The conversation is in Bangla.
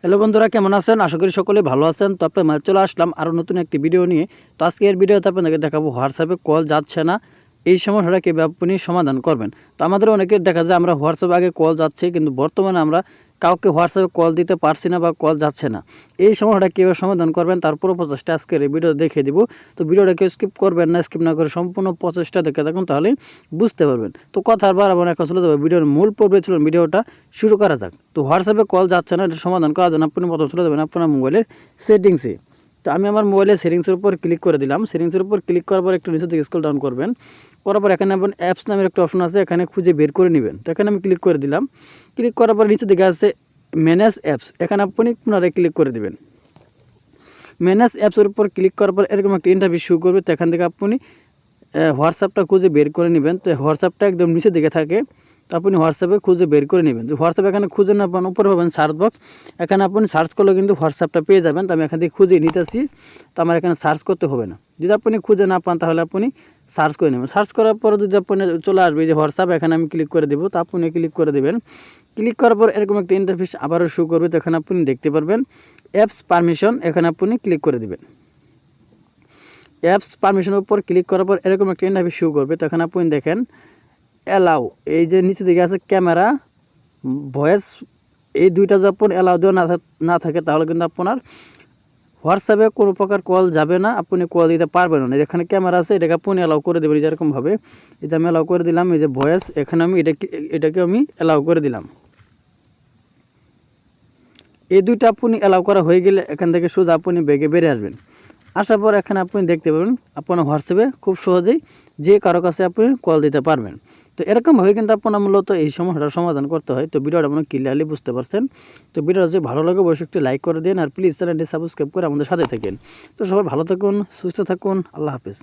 হ্যালো বন্ধুরা, কেমন আছেন? আশা করি সকলে ভালো আছেন। তো আপনার মাঝে চলে আসলাম আরও নতুন একটি ভিডিও নিয়ে। তো আজকে এর ভিডিওতে আপনাদেরকে দেখাবো হোয়াটসঅ্যাপে কল যাচ্ছে না, এই সমস্যাটা কীভাবে আপনি সমাধান করবেন। তো আমাদের অনেকের দেখা যায় আমরা হোয়াটসঅ্যাপে আগে কল যাচ্ছে, কিন্তু বর্তমানে আমরা কাউকে হোয়াটসঅ্যাপে কল দিতে পারছি না বা কল যাচ্ছে না। এই সমস্যাটা কীভাবে সমাধান করবেন তার পুরো প্রচেষ্টা আজকের এই ভিডিও দেখিয়ে দিব। তো ভিডিওটা কেউ স্কিপ করবেন না, স্কিপ না করে সম্পূর্ণ প্রচেষ্টা দেখে থাকুন, তাহলেই বুঝতে পারবেন। তো কথা আর বাড়াবো না, এখন চলে যাবে ভিডিওর মূল পর্বে। চলুন ভিডিওটা শুরু করা যাক। তো হোয়াটসঅ্যাপে কল যাচ্ছে না, এটা সমাধান করার জন্য আপনি প্রথমে চলে যাবেন আপনার মোবাইলের সেটিংসে। তো আমি আমার মোবাইলের সেটিংসের উপর ক্লিক করে দিলাম। সেটিংসের উপর ক্লিক করার পর একটু নিচের দিকে স্ক্রল ডাউন করবেন। করার পর এখানে আপনি অ্যাপস নামের একটা অপশন আছে, এখানে খুঁজে বের করে নেবেন। তো এখানে আমি ক্লিক করে দিলাম। ক্লিক করার পর নিচের দিকে আছে ম্যানেজ অ্যাপস, এখানে আপনি পুনরায় ক্লিক করে দেবেন। ম্যানেজ অ্যাপসের উপর ক্লিক করার পর এরকম একটা ইন্টারভিউ শো করবে। তো এখান থেকে আপনি হোয়াটসঅ্যাপটা খুঁজে বের করে নেবেন। তো হোয়াটসঅ্যাপটা একদম নিচের দিকে থাকে, তো আপনি হোয়াটসঅ্যাপে খুঁজে বের করে নেবেন। তো হোয়াটসঅ্যাপ এখানে খুঁজে না পান, উপরে পাবেন সার্চ বক্স, এখানে আপনি সার্চ করলে কিন্তু হোয়াটসঅ্যাপটা পেয়ে যাবেন। তো আমি এখান থেকে খুঁজে নিতেছি, তো আমার এখানে সার্চ করতে হবে না। যদি আপনি খুঁজে না পান তাহলে আপনি সার্চ করে নেবেন। সার্চ করার পর যদি আপনি চলে আসবে যে হোয়াটসঅ্যাপ, এখানে আমি ক্লিক করে দেবো। তো আপনি ক্লিক করে দেবেন। ক্লিক করার পর এরকম একটা ইন্টারফেস আবারও শো করবে। তো এখানে আপনি দেখতে পারবেন অ্যাপস পারমিশন, এখানে আপনি ক্লিক করে দেবেন। অ্যাপস পারমিশনের উপর ক্লিক করার পর এরকম একটা ইন্টারফেস শো করবে। তো এখানে আপনি দেখেন অ্যালাউ, এই যে নিচে দিকে আছে ক্যামেরা, ভয়েস, এই দুইটা যদি আপনি অ্যালাউ দেওয়া না থাকে তাহলে কিন্তু আপনার হোয়াটসঅ্যাপে কোনো প্রকার কল যাবে না, আপনি কল দিতে পারবেন না। এখানে ক্যামেরা আছে, এটাকে আপনি অ্যালাউ করে দেবেন যেরকমভাবে। এই যে আমি অ্যালাউ করে দিলাম। এই যে ভয়েস, এখানে আমি এটাকে আমি অ্যালাউ করে দিলাম। এই দুইটা আপনি অ্যালাউ করা হয়ে গেলে এখান থেকে সোজা আপনি বেগে বেরিয়ে আসবেন। আসার পর এখানে আপনি দেখতে পাবেন আপনার হোয়াটসঅ্যাপে খুব সহজেই যে কারো কাছে আপনি কল দিতে পারবেন। তো এরকমভাবে কিন্তু আপনার মূলত এই সমস্যাটার সমাধান করতে হয়। তো ভিডিওটা আপনি ক্লিয়ারলি বুঝতে পারছেন। তো ভিডিওটা যদি ভালো লাগে অবশ্যই একটি লাইক করে দিন, আর প্লিজ চ্যানেলটি সাবস্ক্রাইব করে আমাদের সাথে থাকেন। তো সবাই ভালো থাকুন, সুস্থ থাকুন, আল্লাহ হাফেজ।